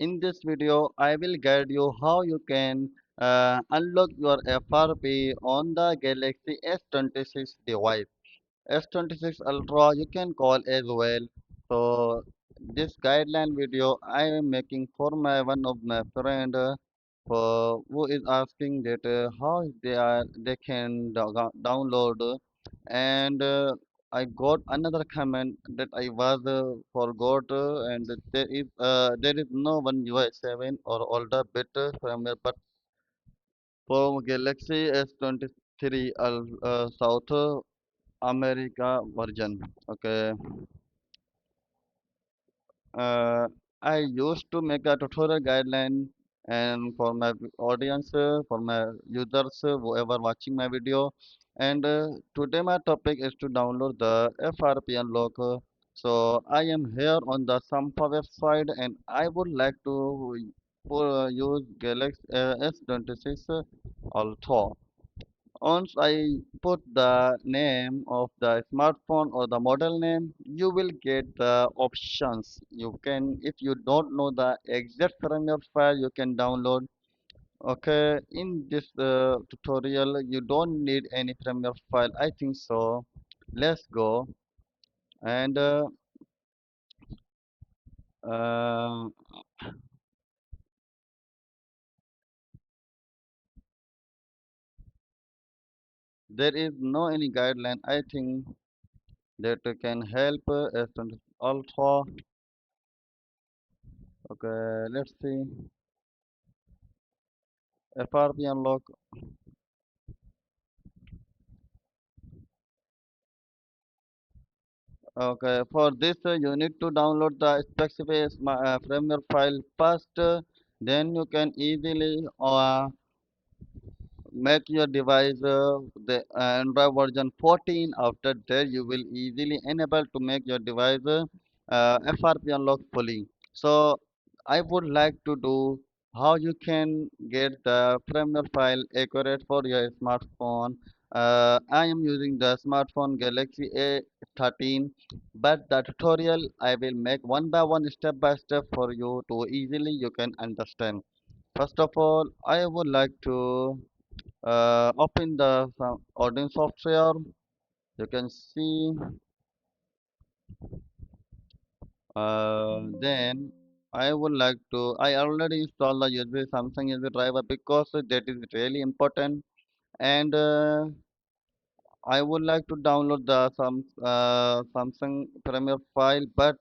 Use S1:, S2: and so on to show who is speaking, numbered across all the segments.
S1: In this video, I will guide you how you can unlock your FRP on the Galaxy S26 device. S26 Ultra you can call as well. So this guideline video I am making for my one of my friend for who is asking that how they can download and I got another comment that I was forgot and there is no one UI 7 or older better firmware but for Galaxy S23 South America version. Okay, uh, I used to make a tutorial guideline and for my audience, for my users, whoever watching my video. And today my topic is to download the FRP Unlock. So I am here on the Sampa website and I would like to use Galaxy S26 Ultra. Once I put the name of the smartphone or the model name, you will get the options. You can, if you don't know the exact firmware file, you can download. Okay, in this tutorial, you don't need any firmware file. I think so. Let's go. And uh, there is no any guideline. I think that can help S20 Ultra. Okay, let's see. FRP unlock. Okay, for this you need to download the specific firmware file first, then you can easily make your device the Android version 14. After that, you will easily enable to make your device FRP unlock fully. So, I would like to do how you can get the firmware file accurate for your smartphone. I am using the smartphone Galaxy A13, but the tutorial I will make one by one, step by step for you to easily you can understand. First of all, I would like to open the audience software. You can see then I would like to I already installed the USB Samsung USB driver because that is really important and I would like to download the Samsung Premiere file but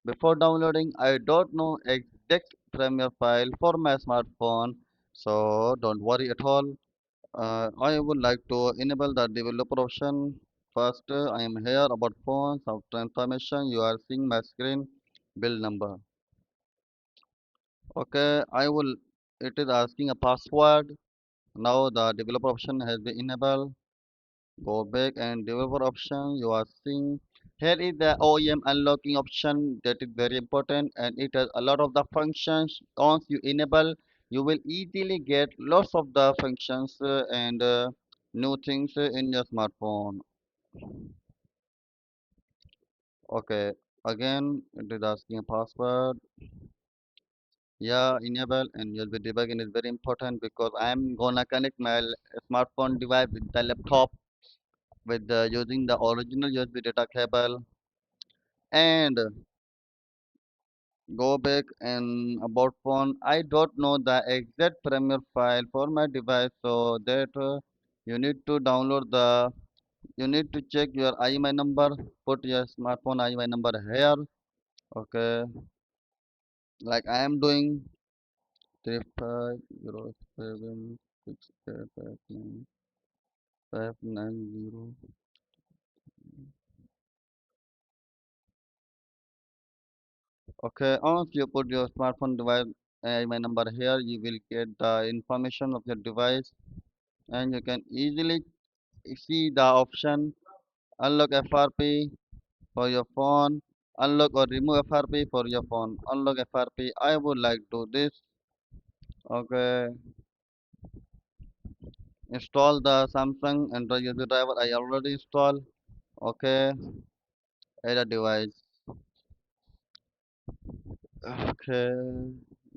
S1: before downloading I don't know exact Premiere file for my smartphone, so don't worry at all. I would like to enable the developer option. First, I am here about phone, software information. You are seeing my screen, build number. Okay, I will. It is asking a password. Now the developer option has been enabled. Go back and developer option. You are seeing here is the OEM unlocking option that is very important and it has a lot of the functions. Once you enable, you will easily get lots of the functions and new things in your smartphone. Okay, again it is asking a password. Yeah, enable and USB debugging is very important because I am gonna connect my smartphone device with the laptop with using the original USB data cable and go back and about phone. I don't know the exact firmware file for my device, so that you need to download the. You need to check your IMEI number. Put your smartphone IMEI number here. Okay, like I am doing 35076859 590. Okay, once you put your smartphone device IMEI number here, you will get the information of your device, and you can easily see the option unlock FRP for your phone, unlock or remove FRP for your phone, unlock FRP. I would like to do this. Okay, install the Samsung Android user driver. I already installed. Okay, add a device. Okay,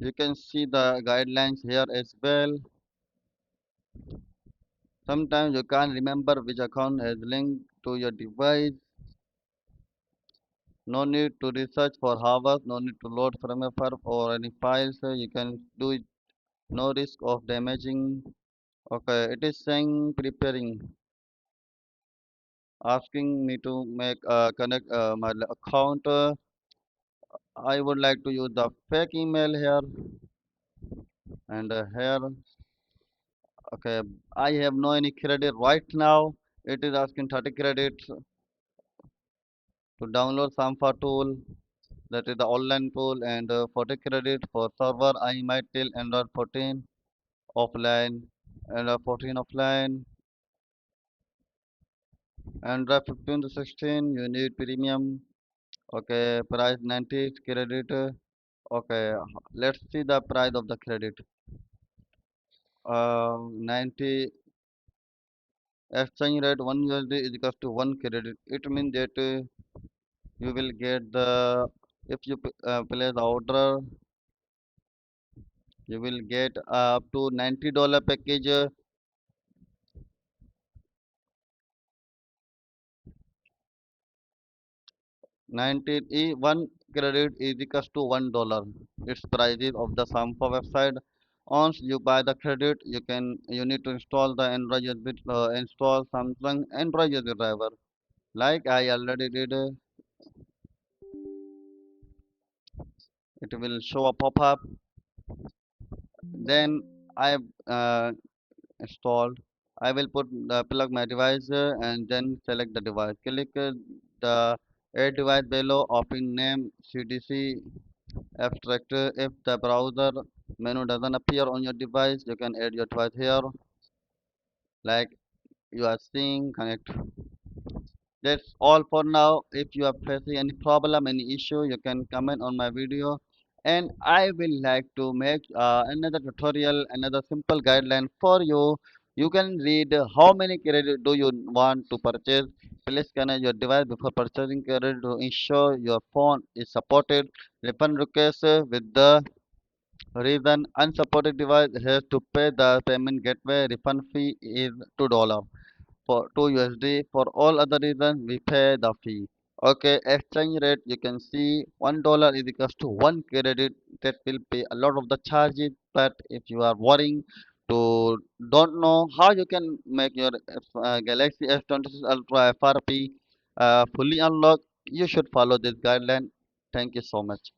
S1: You can see the guidelines here as well. Sometimes you can't remember which account has linked to your device. No need to research for hours, no need to load from a FRP or any files. You can do it, no risk of damaging. Okay, it is saying preparing, asking me to make connect my account. I would like to use the fake email here and here. Okay, I have no any credit right now. It is asking 30 credits to download Samfa tool. That is the online tool and 40 credit for server. I might tell Android 14 offline and 14 offline. Android 15 to 16 you need premium. Okay, price 90 credit. Okay, let's see the price of the credit. 90 exchange rate 1 USD is equals to 1 credit. It means that you will get the if you place the order, you will get up to $90 package. 19 one credit is equals to $1. Its prices of the Sampa website. Once you buy the credit, you need to install the Android USB, install Samsung Android USB driver. Like I already did, it will show a pop-up. Then I installed. I will plug my device and then select the device. Click the add device below. Open name CDC abstract. If the browser menu doesn't appear on your device, you can add your device here. Like you are seeing, connect. That's all for now. If you are facing any problem, any issue, you can comment on my video. And I will like to make another tutorial, another simple guideline for you. You can read how many credit do you want to purchase. Please connect your device before purchasing credit to ensure your phone is supported. Refund request with the reason unsupported device has to pay the payment gateway refund fee is $2 for 2 USD. For all other reasons, we pay the fee. Okay, exchange rate you can see $1 is equals to 1 credit. That will pay a lot of the charges. But if you are worrying to don't know how you can make your Galaxy S26 Ultra FRP fully unlocked, you should follow this guideline. Thank you so much.